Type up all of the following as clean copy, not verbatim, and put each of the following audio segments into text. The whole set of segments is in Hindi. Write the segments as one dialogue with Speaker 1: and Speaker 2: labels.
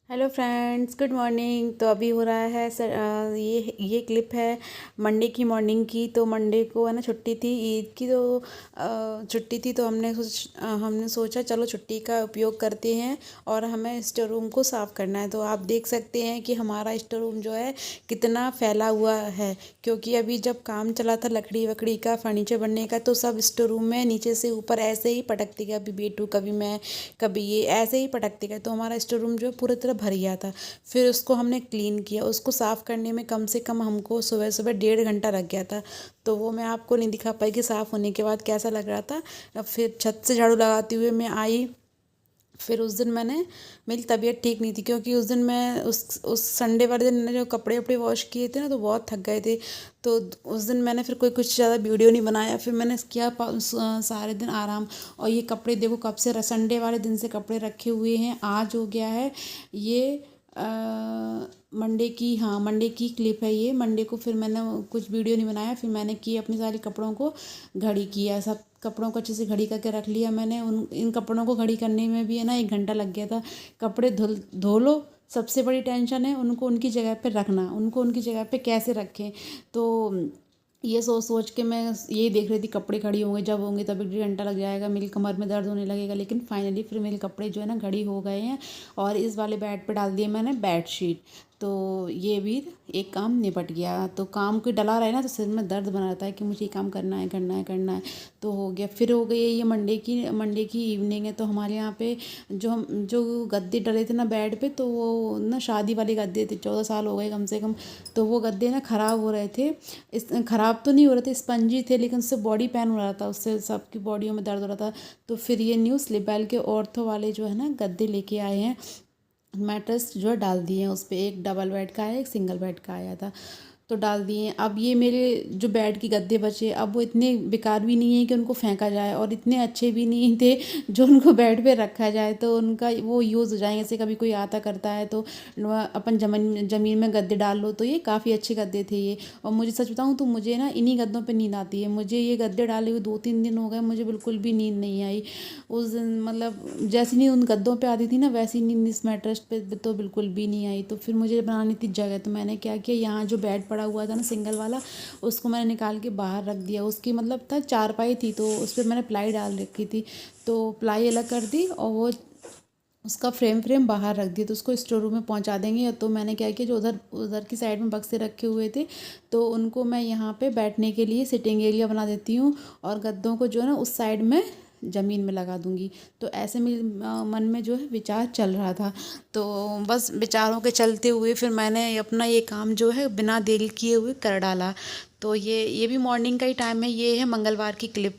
Speaker 1: Hello friends, good morning. तो अभी हो रहा है सर, ये क्लिप है मंडे की मॉर्निंग की। तो मंडे को है ना छुट्टी थी, ईद की। तो छुट्टी थी तो हमने सोचा चलो छुट्टी का उपयोग करते हैं और हमें स्टोर रूम को साफ़ करना है। तो आप देख सकते हैं कि हमारा स्टोर रूम जो है कितना फैला हुआ है, क्योंकि अभी जब काम चला था लकड़ी वकड़ी का, फर्नीचर बनने का, तो सब स्टोर रूम में नीचे से ऊपर ऐसे ही पटकते गए। अभी बेटू, कभी मैं, कभी ये ऐसे ही पटकते गए। तो हमारा स्टोर रूम जो है पूरी तरह भर गया था। फिर उसको हमने क्लीन किया। उसको साफ़ करने में कम से कम हमको सुबह सुबह 1.5 घंटा लग गया था। तो वो मैं आपको नहीं दिखा पाई कि साफ़ होने के बाद कैसा लग रहा था। फिर छत से झाड़ू लगाते हुए मैं आई। फिर उस दिन मेरी तबीयत ठीक नहीं थी, क्योंकि उस दिन मैं उस संडे वाले दिन मैंने जो कपड़े वपड़े वॉश किए थे ना, तो बहुत थक गए थे। तो उस दिन मैंने फिर कुछ ज़्यादा वीडियो नहीं बनाया। फिर मैंने किया सारे दिन आराम। और ये कपड़े देखो कब से संडे वाले दिन से कपड़े रखे हुए हैं। आज हो गया है ये मंडे की, हाँ मंडे की क्लिप है ये। मंडे को फिर मैंने कुछ वीडियो नहीं बनाया। फिर मैंने की अपने सारे कपड़ों को घड़ी किया, सब कपड़ों को अच्छे से घड़ी करके रख लिया मैंने। उन इन कपड़ों को घड़ी करने में भी है ना 1 घंटा लग गया था। कपड़े धो लो, सबसे बड़ी टेंशन है उनको उनकी जगह पे रखना, उनको उनकी जगह पे कैसे रखें। तो ये सोच सोच के मैं यही देख रही थी, कपड़े खड़ी होंगे, जब होंगे तब 1.5 घंटा लग जाएगा, मेरी कमर में दर्द होने लगेगा। लेकिन फाइनली फिर मेरे कपड़े जो है ना घड़ी हो गए हैं। और इस वाले बेड पे डाल दिए मैंने बेडशीट। तो ये भी एक काम निपट गया। तो काम कोई डला रहे ना तो सिर में दर्द बना रहता है कि मुझे ये काम करना है, करना है, करना है। तो हो गया। फिर हो गई ये मंडे की इवनिंग है। तो हमारे यहाँ पे जो गद्दे डले थे ना बेड पे, तो वो ना शादी वाले गद्दे थे, 14 साल हो गए कम से कम। तो वो गद्दे ना ख़राब हो रहे थे। इस ख़राब तो नहीं हो रहे थे, स्पंजी थे, लेकिन उससे बॉडी पेन हो रहा था, उससे सबकी बॉडियों में दर्द हो रहा था। तो फिर ये न्यू स्लीपवेल के ऑर्थो वाले जो है ना गद्दे लेके आए हैं। मैट्रेस जो है डाल दिए हैं उस पर। एक डबल बेड का है, एक सिंगल बेड का आया था, तो डाल दिए हैं। अब ये मेरे जो बेड के गद्दे बचे, अब वो इतने बेकार भी नहीं है कि उनको फेंका जाए, और इतने अच्छे भी नहीं थे जो उनको बेड पे रखा जाए तो उनका वो यूज़ हो जाएंगे। जैसे कभी कोई आता करता है तो अपन ज़मीन में गद्दे डाल लो। तो ये काफ़ी अच्छे गद्दे थे ये। और मुझे सच बताऊँ तो मुझे ना इन्हीं गद्दों पे नींद आती है। मुझे ये गद्दे डाले हुए 2-3 दिन हो गए, मुझे बिल्कुल भी नींद नहीं आई उस दिन। मतलब जैसी नींद उन गद्दों पे आती थी ना, वैसी नींद इस मैट्रेस पे तो बिल्कुल भी नहीं आई। तो फिर मुझे बनानी थी जगह। तो मैंने क्या किया, यहाँ जो बेड पड़ा हुआ था ना सिंगल वाला, उसको मैंने निकाल के बाहर रख दिया। उसकी मतलब था चारपाई थी, तो उस पर मैंने प्लाई डाल रखी थी। तो प्लाई अलग कर दी और वो उसका फ्रेम बाहर रख दिया। तो उसको स्टोर रूम में पहुंचा देंगे। तो मैंने क्या किया, जो उधर उधर की साइड में बक्से रखे हुए थे, तो उनको मैं यहाँ पे बैठने के लिए सिटिंग एरिया बना देती हूँ। और गद्दों को जो है ना उस साइड में ज़मीन में लगा दूंगी। तो ऐसे मेरे मन में जो है विचार चल रहा था। तो बस विचारों के चलते हुए फिर मैंने अपना ये काम जो है बिना देरी किए हुए कर डाला। तो ये भी मॉर्निंग का ही टाइम है। ये है मंगलवार की क्लिप,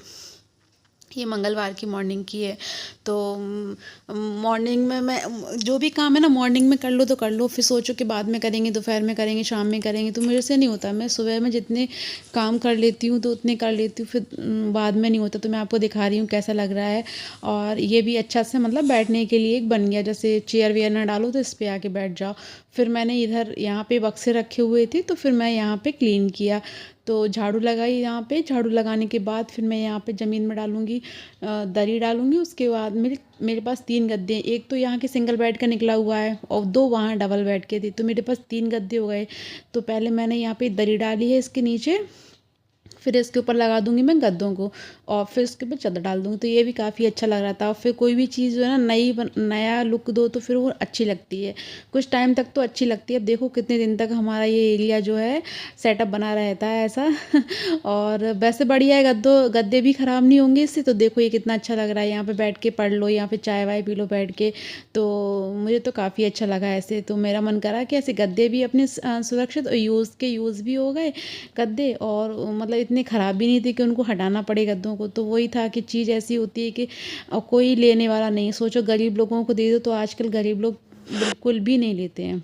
Speaker 1: ये मंगलवार की मॉर्निंग की है। तो मॉर्निंग में मैं जो भी काम है ना मॉर्निंग में कर लो तो कर लो, फिर सोचो कि बाद में करेंगे, दोपहर में करेंगे, शाम में करेंगे। तो मेरे से नहीं होता। मैं सुबह में जितने काम कर लेती हूँ तो उतने कर लेती हूँ, फिर बाद में नहीं होता। तो मैं आपको दिखा रही हूँ कैसा लग रहा है। और ये भी अच्छा से मतलब बैठने के लिए एक बन गया, जैसे चेयर वेयर ना डालो तो इस पर आके बैठ जाओ। फिर मैंने इधर यहाँ पे बक्से रखे हुए थे, तो फिर मैं यहाँ पे क्लीन किया। तो झाड़ू लगाई यहाँ पे। झाड़ू लगाने के बाद फिर मैं यहाँ पे ज़मीन में डालूँगी, दरी डालूँगी। उसके बाद मेरे मेरे पास 3 गद्दे हैं। एक तो यहाँ के सिंगल बेड का निकला हुआ है और 2 वहाँ डबल बेड के थे। तो मेरे पास 3 गद्दे हो गए। तो पहले मैंने यहाँ पे दरी डाली है इसके नीचे, फिर इसके ऊपर लगा दूंगी मैं गद्दों को, और फिर इसके ऊपर चादर डाल दूंगी। तो ये भी काफ़ी अच्छा लग रहा था। और फिर कोई भी चीज़ जो है ना नया लुक दो तो फिर वो अच्छी लगती है। कुछ टाइम तक तो अच्छी लगती है। अब देखो कितने दिन तक हमारा ये एरिया जो है सेटअप बना रहता है ऐसा। और वैसे बढ़िया है, गद्दे भी ख़राब नहीं होंगे इससे। तो देखो ये कितना अच्छा लग रहा है, यहाँ पे बैठ के पढ़ लो, यहाँ पे चाय वाय पी लो बैठ के। तो मुझे तो काफ़ी अच्छा लगा ऐसे। तो मेरा मन करा कि ऐसे गद्दे भी अपने सुरक्षित और यूज़ भी हो गए गद्दे, और मतलब इतने ख़राब भी नहीं थे कि उनको हटाना पड़े गद्दों को। तो वही था कि चीज़ ऐसी होती है कि कोई लेने वाला नहीं। सोचो गरीब लोगों को दे दो, तो आजकल गरीब लोग बिल्कुल भी नहीं लेते हैं।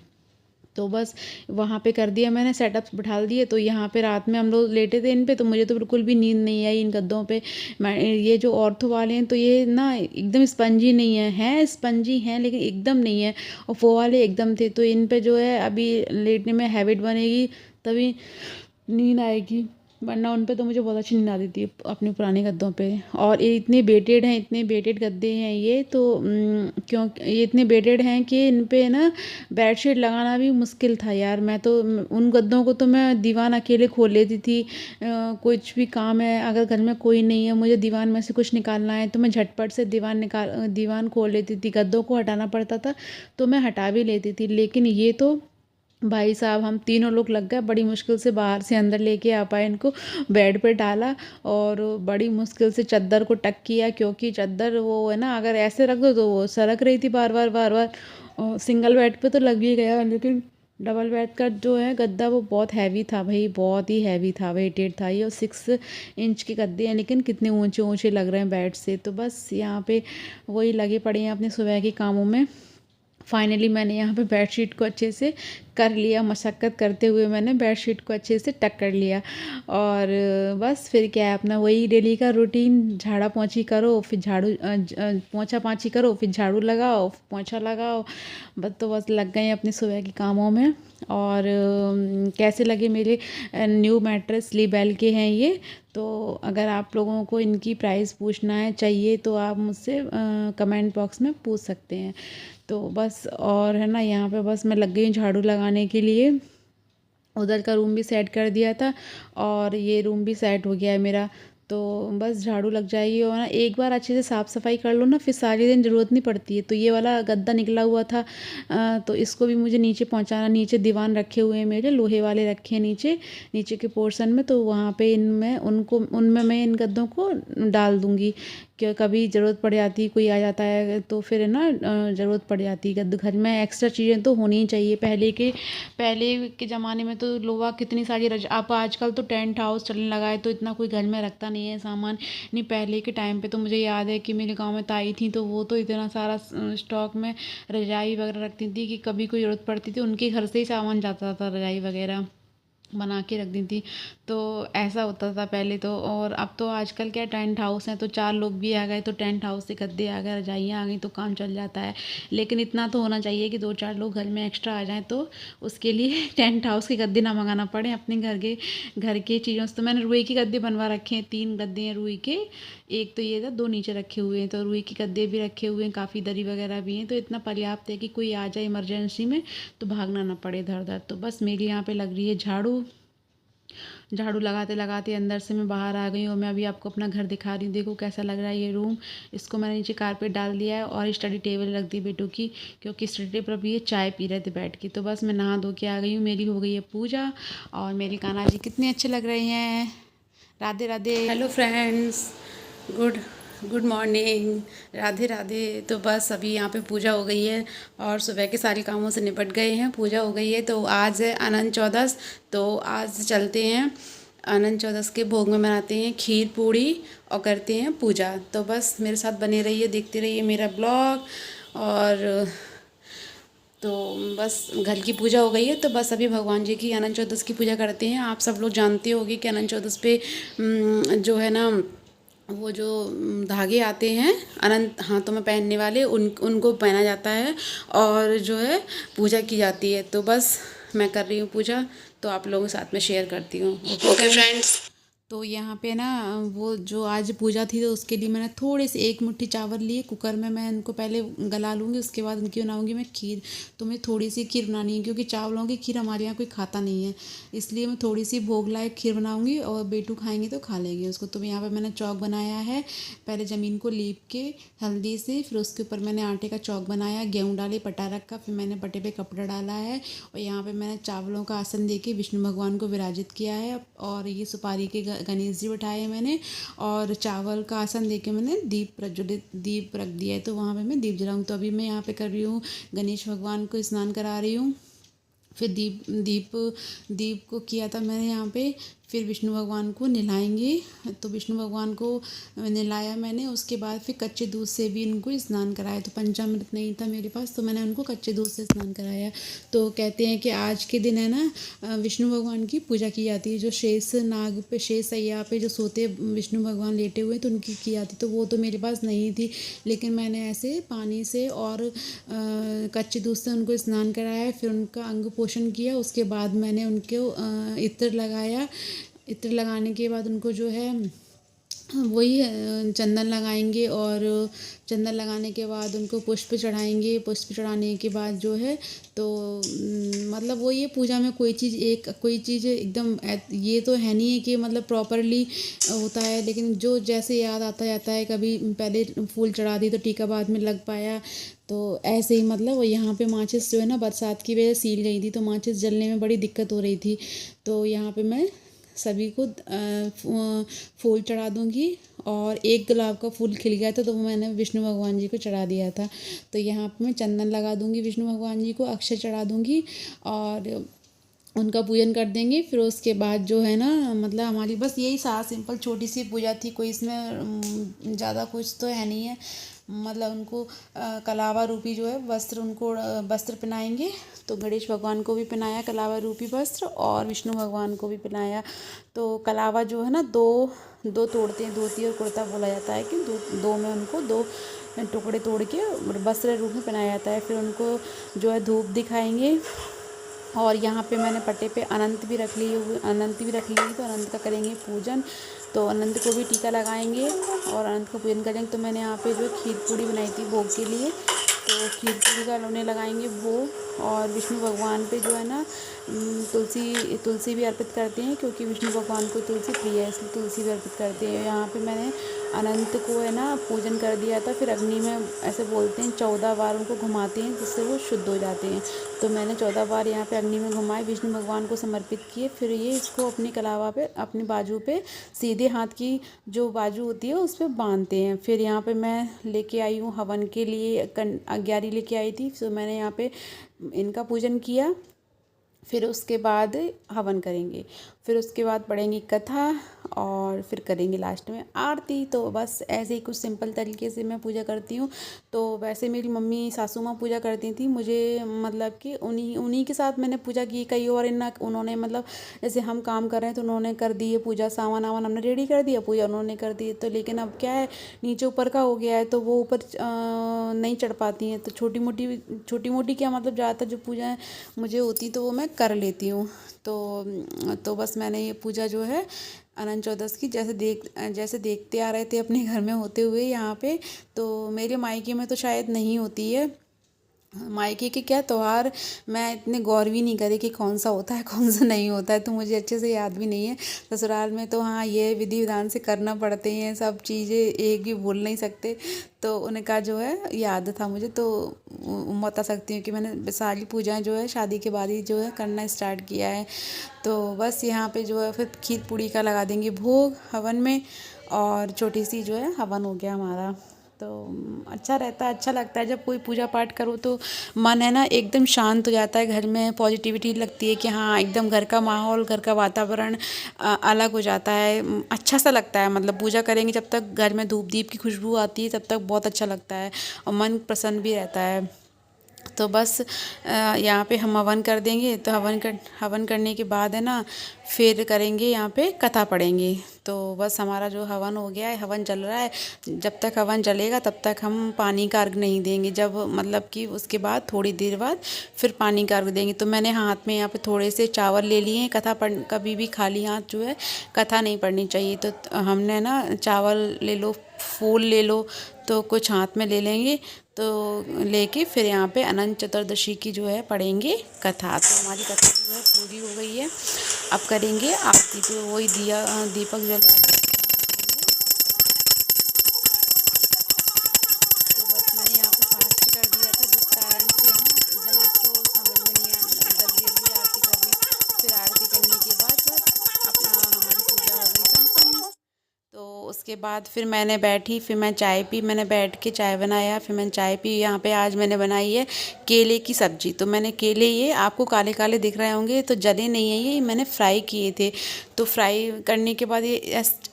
Speaker 1: तो बस वहाँ पे कर दिया मैंने, सेटअप बिठा दिए। तो यहाँ पे रात में हम लोग लेटे थे इन पे, तो मुझे तो बिल्कुल भी नींद नहीं आई इन गद्दों पे। मैं ये जो ऑर्थो वाले हैं तो ये ना एकदम स्पंजी नहीं है स्पंजी हैं लेकिन एकदम नहीं है। और वो वाले एकदम थे। तो इन पे जो है अभी लेटने में हैबिट बनेगी, तभी नींद आएगी। वरना उन पे तो मुझे बहुत अच्छी नींद आती थी अपने पुराने गद्दों पे। और ये इतने बेटेड हैं, इतने बेटेड गद्दे हैं ये तो क्यों ये इतने बेटेड हैं कि इन पे ना बेडशीट लगाना भी मुश्किल था यार। मैं तो उन गद्दों को तो मैं दीवान अकेले खोल लेती थी। कुछ भी काम है, अगर घर में कोई नहीं है, मुझे दीवान में से कुछ निकालना है तो मैं झटपट से दीवान खोल लेती थी। गद्दों को हटाना पड़ता था तो मैं हटा भी लेती थी। लेकिन ये तो भाई साहब हम तीनों लोग लग गए, बड़ी मुश्किल से बाहर से अंदर लेके आ पाए इनको। बेड पे डाला और बड़ी मुश्किल से चादर को टक किया, क्योंकि चादर वो है ना, अगर ऐसे रख दो तो वो सरक रही थी बार बार बार बार। और सिंगल बेड पे तो लग ही गया, लेकिन डबल बेड का जो है गद्दा वो बहुत हैवी था भाई, बहुत ही हैवी था, वेटेड था ये। और 6 इंच के गद्दे हैं, लेकिन कितने ऊंचे ऊंचे लग रहे हैं बेड से। तो बस यहाँ पे वही लगे पड़े हैं अपने सुबह के कामों में। फाइनली मैंने यहाँ पे बेडशीट को अच्छे से कर लिया, मशक्क़त करते हुए मैंने बेडशीट को अच्छे से टक कर लिया। और बस फिर क्या है, अपना वही डेली का रूटीन, झाड़ा पोंछी करो, फिर पोंछा पाछी करो, फिर झाड़ू लगाओ, पोंछा लगाओ। बस तो बस लग गए अपने सुबह के कामों में। और कैसे लगे मेरे न्यू मैट्रेस स्लीपवेल के हैं ये। तो अगर आप लोगों को इनकी प्राइस पूछना है, चाहिए, तो आप मुझसे कमेंट बॉक्स में पूछ सकते हैं। तो बस और है ना, यहाँ पे बस मैं लग गई हूँ झाड़ू लगाने के लिए। उधर का रूम भी सेट कर दिया था और ये रूम भी सेट हो गया है मेरा। तो बस झाड़ू लग जाएगी और ना एक बार अच्छे से साफ़ सफाई कर लो ना, फिर सारे दिन ज़रूरत नहीं पड़ती है। तो ये वाला गद्दा निकला हुआ था, तो इसको भी मुझे नीचे पहुंचाना। नीचे दीवान रखे हुए हैं मेरे, लोहे वाले रखे हैं नीचे नीचे के पोर्शन में, तो वहाँ पे उनमें मैं इन गद्दों को डाल दूँगी। कि कभी ज़रूरत पड़ जाती है, कोई आ जाता है तो फिर है ना ज़रूरत पड़ जाती है। घर में एक्स्ट्रा चीज़ें तो होनी ही चाहिए। पहले के ज़माने में तो लोग कितनी सारी अब आजकल तो टेंट हाउस चलने लगा है, तो इतना कोई घर में रखता नहीं है सामान। नहीं, पहले के टाइम पे तो मुझे याद है कि मेरे गांव में ताई थी, तो वो तो इतना सारा स्टॉक में रजाई वगैरह रखती थी कि कभी कोई ज़रूरत पड़ती थी उनके घर से ही सामान जाता था, रजाई वगैरह बना के रख दी थी। तो ऐसा होता था पहले तो। और अब तो आजकल क्या टेंट हाउस हैं, तो 4 लोग भी आ गए तो टेंट हाउस से गद्दे आ गए, रजाइयाँ आ गई, तो काम चल जाता है। लेकिन इतना तो होना चाहिए कि 2-4 लोग घर में एक्स्ट्रा आ जाएं, तो उसके लिए टेंट हाउस के गद्दे ना मंगाना पड़े। अपने घर के चीज़ों से तो मैंने रुई के गद्दे बनवा रखे हैं, 3 गद्दे हैं रुई के। एक तो ये था, 2 नीचे रखे हुए हैं, तो रुई के गद्दे भी रखे हुए हैं, काफ़ी दरी वगैरह भी हैं, तो इतना पर्याप्त है कि कोई आ जाए इमरजेंसी में तो भागना ना पड़े इधर उधर। तो बस मेरी यहाँ पे लग रही है झाड़ू। झाड़ू लगाते लगाते अंदर से मैं बाहर आ गई हूँ। मैं अभी आपको अपना घर दिखा रही हूँ, देखो कैसा लग रहा है ये रूम। इसको मैंने नीचे कारपेट डाल दिया है और स्टडी टेबल रख दी बेटू की, क्योंकि स्टडी टेबल पर भी ये चाय पी रहे थे बैठ के। तो बस मैं नहा धो के आ गई हूँ, मेरी हो गई है पूजा। और मेरी कान्हा जी कितने अच्छे लग रहे हैं। Radhe Radhe. Hello friends, good good morning, Radhe Radhe. तो बस अभी यहाँ पे पूजा हो गई है और सुबह के सारे कामों से निपट गए हैं, पूजा हो गई है। तो आज है अनंत चौदस, तो आज चलते हैं अनंत चौदस के भोग में बनाते हैं खीर पूड़ी और करते हैं पूजा। तो बस मेरे साथ बने रहिए, देखते रहिए मेरा ब्लॉग। और तो बस घर की पूजा हो गई है, तो बस अभी भगवान जी की अनंत चौदस की पूजा करते हैं। आप सब लोग जानते होंगे कि अनंत चौदस पे जो है ना, वो जो धागे आते हैं अनंत हाथों में पहनने वाले, उनको पहना जाता है और जो है पूजा की जाती है। तो बस मैं कर रही हूँ पूजा, तो आप लोगों के साथ में शेयर करती हूँ। Okay friends. तो यहाँ पे ना वो जो आज पूजा थी, तो उसके लिए मैंने थोड़े से 1 मुट्ठी चावल लिए कुकर में। मैं इनको पहले गला लूँगी, उसके बाद इनकी बनाऊँगी मैं खीर। तो मुझे थोड़ी सी खीर बनानी है, क्योंकि चावलों की खीर हमारे यहाँ कोई खाता नहीं है, इसलिए मैं थोड़ी सी भोग लायक खीर बनाऊँगी और बेटू खाएंगे तो खा लेंगे उसको। तो यहाँ पर मैंने चौक बनाया है, पहले ज़मीन को लीप के हल्दी से, फिर उसके ऊपर मैंने आटे का चौक बनाया, गेहूँ डाले, पटा रखा, फिर मैंने पटे पे कपड़ा डाला है। और यहाँ पे मैंने चावलों का आसन दे के विष्णु भगवान को विराजित किया है। और ये सुपारी के गणेश जी बैठाए हैं मैंने, और चावल का आसन दे के मैंने दीप रख दिया है, तो वहाँ पे मैं दीप जलाऊँ। तो अभी मैं यहाँ पे कर रही हूँ, गणेश भगवान को स्नान करा रही हूँ। फिर दीप को किया था मैंने यहाँ पे। फिर विष्णु भगवान को नहलाएंगे, तो विष्णु भगवान को नहलाया मैंने। उसके बाद फिर कच्चे दूध से भी इनको स्नान कराया। तो पंचामृत नहीं था मेरे पास, तो मैंने उनको कच्चे दूध से स्नान कराया। तो कहते हैं कि आज के दिन है ना विष्णु भगवान की पूजा की जाती है। जो शेष सैया पे जो सोते विष्णु भगवान लेटे हुए, तो उनकी की जाती। तो वो तो मेरे पास नहीं थी, लेकिन मैंने ऐसे पानी से और कच्चे दूध से उनको स्नान कराया, फिर उनका अंग पोषण किया। उसके बाद मैंने उनको इत्र लगाया इत्र लगाने के बाद उनको जो है वही चंदन लगाएंगे, और चंदन लगाने के बाद उनको पुष्प चढ़ाएंगे। पुष्प चढ़ाने के बाद जो है तो मतलब वो ये पूजा में कोई चीज़ एकदम ये तो है नहीं है कि मतलब प्रॉपरली होता है, लेकिन जो जैसे याद आता जाता है, कभी पहले फूल चढ़ा दी तो टीका बाद में लग पाया, तो ऐसे ही मतलब यहाँ पे माचिस जो है ना बरसात की वजह से सील गई थी, तो माचिस जलने में बड़ी दिक्कत हो रही थी। तो यहाँ पे मैं सभी को फूल चढ़ा दूँगी, और एक गुलाब का फूल खिल गया था तो वो मैंने विष्णु भगवान जी को चढ़ा दिया था। तो यहाँ पे मैं चंदन लगा दूँगी विष्णु भगवान जी को, अक्षत चढ़ा दूँगी और उनका पूजन कर देंगे। फिर उसके बाद जो है ना मतलब हमारी बस यही सिंपल छोटी सी पूजा थी, कोई इसमें ज़्यादा कुछ तो है नहीं है। मतलब उनको कलावा रूपी जो है वस्त्र, उनको वस्त्र पहनाएंगे। तो गणेश भगवान को भी पहनाया कलावा रूपी वस्त्र, और विष्णु भगवान को भी पहनाया। तो कलावा जो है ना दो दो तोड़ते हैं, धोती और कुर्ता बोला जाता है कि दो में उनको दो टुकड़े तोड़ के वस्त्र रूप में पहनाया जाता है। फिर उनको जो है धूप दिखाएंगे, और यहाँ पे मैंने पट्टे पे अनंत भी रख ली तो अनंत का करेंगे पूजन। तो अनंत को भी टीका लगाएंगे और अनंत का पूजन करेंगे। तो मैंने यहाँ पे जो खीर पूड़ी बनाई थी भोग के लिए, तो खीर पूड़ी का उन्हें लगाएंगे भोग। और विष्णु भगवान पे जो है ना तुलसी भी अर्पित करते हैं, क्योंकि विष्णु भगवान को तुलसी प्रिय है, इसलिए तुलसी भी अर्पित करते हैं। यहाँ पे मैंने अनंत को है ना पूजन कर दिया था। फिर अग्नि में ऐसे बोलते हैं 14 बार उनको घुमाते हैं, जिससे वो शुद्ध हो जाते हैं। तो मैंने 14 बार यहाँ पे अग्नि में घुमाए, विष्णु भगवान को समर्पित किए। फिर ये इसको अपनी कलावा पे, अपनी बाजू पे, सीधे हाथ की जो बाजू होती है उस पर बांधते हैं। फिर यहाँ पे मैं लेके आई हूँ हवन के लिए अग्यारी लेके आई थी। तो मैंने यहाँ पे इनका पूजन किया। फिर उसके बाद हवन करेंगे, फिर उसके बाद पढ़ेंगे कथा, और फिर करेंगे लास्ट में आरती। तो बस ऐसे ही कुछ सिंपल तरीके से मैं पूजा करती हूँ। तो वैसे मेरी मम्मी सासू माँ पूजा करती थी, मुझे मतलब कि उन्हीं के साथ मैंने पूजा की। कई और उन्होंने मतलब जैसे हम काम कर रहे हैं तो उन्होंने कर दी है पूजा, सामान वामान हमने रेडी कर दिया, पूजा उन्होंने कर दी। तो लेकिन अब क्या है, नीचे ऊपर का हो गया है तो वो ऊपर नहीं चढ़ पाती हैं। तो छोटी मोटी क्या मतलब ज़्यादातर जो पूजा मुझे होती तो वो मैं कर लेती हूँ। तो बस मैंने ये पूजा जो है अनंत चतुर्दशी की जैसे देखते आ रहे थे अपने घर में होते हुए यहाँ पे। तो मेरे मायके में तो शायद नहीं होती है। मायके के क्या त्यौहार मैं इतने गौर भी नहीं करी कि कौन सा होता है कौन सा नहीं होता है, तो मुझे अच्छे से याद भी नहीं है। ससुराल में तो हाँ ये विधि विधान से करना पड़ते हैं सब चीज़ें, एक भी भूल नहीं सकते। तो उनका जो है याद था मुझे। तो बता सकती हूँ कि मैंने सारी पूजाएं जो है शादी के बाद ही जो है करना स्टार्ट किया है। तो बस यहाँ पे जो है फिर खीर पूड़ी का लगा देंगे भोग हवन में, और छोटी सी जो है हवन हो गया हमारा। तो अच्छा रहता है, अच्छा लगता है जब कोई पूजा पाठ करो तो मन है ना एकदम शांत हो जाता है, घर में पॉजिटिविटी लगती है कि हाँ एकदम घर का माहौल, घर का वातावरण अलग हो जाता है, अच्छा सा लगता है। मतलब पूजा करेंगे जब तक घर में धूप दीप की खुशबू आती है तब तक बहुत अच्छा लगता है, और मन प्रसन्न भी रहता है। तो बस यहाँ पे हम हवन कर देंगे। तो हवन करने के बाद है ना फिर करेंगे यहाँ पे कथा पढ़ेंगे। तो बस हमारा जो हवन हो गया है, हवन चल रहा है। जब तक हवन चलेगा तब तक हम पानी का अर्घ नहीं देंगे, जब मतलब कि उसके बाद थोड़ी देर बाद फिर पानी का अर्घ देंगे। तो मैंने हाथ में यहाँ पे थोड़े से चावल ले लिए हैं। कथा पढ़ कभी भी खाली हाथ जो है कथा नहीं पढ़नी चाहिए। तो हमने ना चावल ले लो, फूल ले लो, तो कुछ हाथ में ले लेंगे। तो लेके फिर यहाँ पे अनंत चतुर्दशी की जो है पढ़ेंगे कथा। तो हमारी कथा जो है पूरी हो गई है। अब करेंगे आरती। तो वही दीपक जला के तो बस मैंने यहाँ पे फास्ट कर दिया था, जिस कारण से है ना एकदम आपको समझ में नहीं जल्दी जल्दी आरती कर दी। फिर आरती करने के बाद बस अपना हमारी पूजा हो गई संपन्न। तो उसके बाद फिर मैंने बैठी, फिर मैं चाय पी, मैंने बैठ के चाय बनाया, फिर मैंने चाय पी। यहाँ पे आज मैंने बनाई है केले की सब्ज़ी। तो मैंने केले, ये आपको काले काले दिख रहे होंगे, तो जले नहीं है, ये मैंने फ्राई किए थे। तो फ्राई करने के बाद ये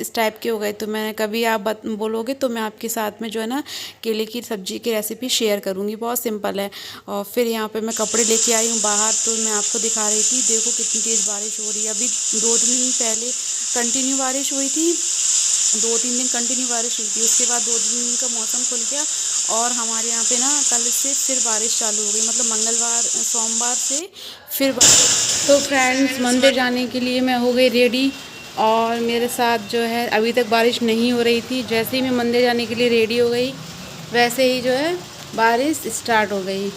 Speaker 1: इस टाइप के हो गए। तो मैं कभी आप बोलोगे तो मैं आपके साथ में जो है ना केले की सब्ज़ी की रेसिपी शेयर करूँगी, बहुत सिंपल है। और फिर यहाँ पर मैं कपड़े लेके आई हूँ बाहर, तो मैं आपको दिखा रही थी, देखो कितनी तेज़ बारिश हो रही है। अभी 2-3 दिन पहले कंटिन्यू बारिश हुई थी, 2-3 दिन कंटिन्यू बारिश हुई थी। उसके बाद 2-3 दिन का मौसम खुल गया, और हमारे यहाँ पे ना कल से फिर बारिश चालू हो गई। मतलब सोमवार से फिर बारिश। तो फ्रेंड्स मंदिर जाने के लिए मैं हो गई रेडी। और मेरे साथ जो है अभी तक बारिश नहीं हो रही थी, जैसे ही मैं मंदिर जाने के लिए रेडी हो गई वैसे ही जो है बारिश स्टार्ट हो गई,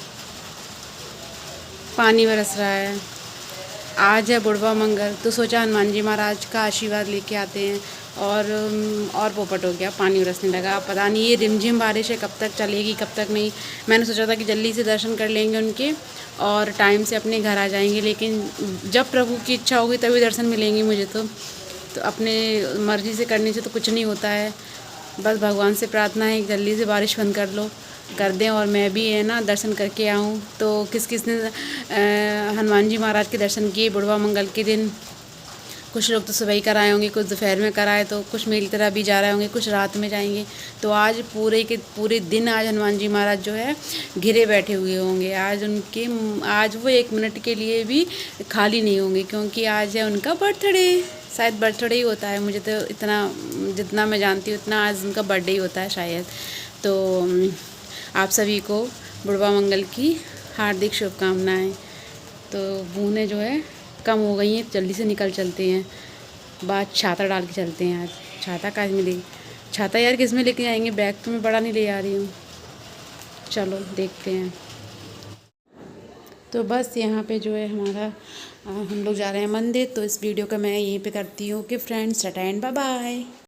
Speaker 1: पानी बरस रहा है। आज है बुढ़वा मंगल, तो सोचा हनुमान जी महाराज का आशीर्वाद लेके आते हैं। और पोपट हो गया, पानी बरसने लगा। अब पता नहीं ये रिमझिम बारिश है, कब तक चलेगी कब तक नहीं। मैंने सोचा था कि जल्दी से दर्शन कर लेंगे उनके और टाइम से अपने घर आ जाएंगे, लेकिन जब प्रभु की इच्छा होगी तभी दर्शन मिलेंगे मुझे। तो अपने मर्ज़ी से करने से तो कुछ नहीं होता है। बस भगवान से प्रार्थना है कि जल्दी से बारिश बंद कर दें और मैं भी है ना दर्शन करके आऊँ। तो किस किस ने हनुमान जी महाराज के दर्शन किए बुढ़वा मंगल के दिन? कुछ लोग तो सुबह ही कराए होंगे, कुछ दोपहर में कराए, तो कुछ मेरी तरह भी जा रहे होंगे, कुछ रात में जाएंगे। तो आज पूरे के पूरे दिन आज हनुमान जी महाराज जो है घिरे बैठे हुए होंगे। आज वो 1 मिनट के लिए भी खाली नहीं होंगे, क्योंकि आज है उनका बर्थडे। शायद बर्थडे ही होता है, मुझे तो इतना जितना मैं जानती हूँ उतना आज उनका बर्थडे ही होता है शायद। तो आप सभी को बुढ़वा मंगल की हार्दिक शुभकामनाएँ। तो बूँदें जो है कम हो गई हैं, जल्दी से निकल चलते हैं। बाद छाता डाल के चलते हैं। आज छाता काज में ले छाता यार किस में लेके जाएंगे? बैग तो मैं बड़ा नहीं ले आ रही हूँ। चलो देखते हैं। तो बस यहाँ पे जो है हमारा हम लोग जा रहे हैं मंदिर। तो इस वीडियो का मैं यहीं पे करती हूँ कि friends ta ta and bye bye.